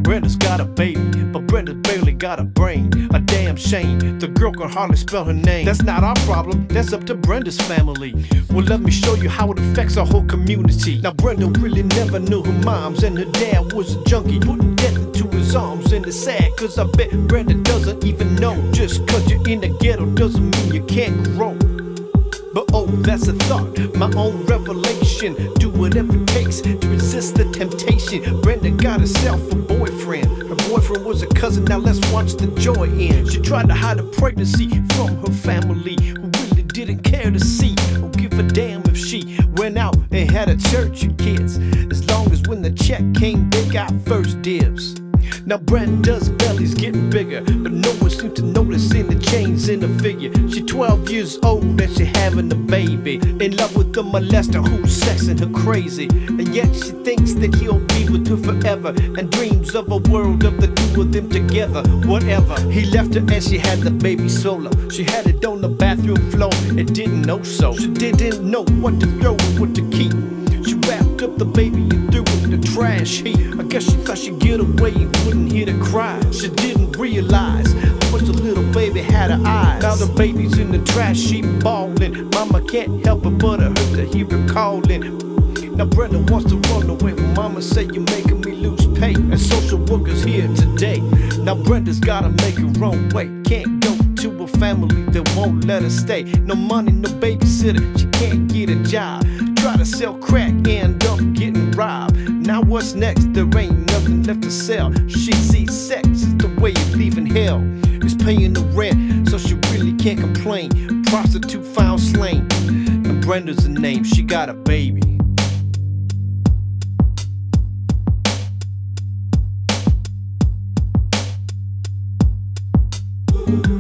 Brenda's got a baby, but Brenda barely got a brain. A damn shame, the girl can hardly spell her name. That's not our problem, that's up to Brenda's family. Well, let me show you how it affects our whole community. Now Brenda really never knew her moms, and her dad was a junkie, putting death into his arms. And it's sad, cause I bet Brenda doesn't even know. Just cause you're in the ghetto doesn't mean you can't grow. But oh, that's a thought, my own revelation. Do whatever it takes to resist the temptation. Brenda got herself a boyfriend. Her boyfriend was a cousin, now let's watch the joy end. She tried to hide a pregnancy from her family, who really didn't care to see or give a damn if she went out and had a church of kids. As long as when the check came, they got first dibs. Now Brenda's belly's getting bigger, but no one seems to notice any change in her figure. She 12 years old and she having a baby, in love with the molester who's sexing her crazy. And yet she thinks that he'll be with her forever, and dreams of a world of the two of them together. Whatever, he left her and she had the baby solo. She had it on the bathroom floor and didn't know so. She didn't know what to throw and what to keep. She wrapped up the baby and threw it in the trash heap. I guess she thought she'd get away and wouldn't hear the cry. She didn't realize how much the little baby had her eyes. Now the baby's in the trash heap bawling. Mama can't help it but it hurt to hear her calling. Now Brenda wants to run away, but Mama said you're making me lose pay, and social workers here today. Now Brenda's gotta make her own way. Can't go to a family that won't let her stay. No money, no babysitter, she can't get a job. Try to sell crack, end up getting robbed. Now what's next? There ain't nothing left to sell. She sees sex as the way of leaving hell. It's paying the rent, so she really can't complain. Prostitute found slain, and Brenda's the name. She got a baby. Ooh.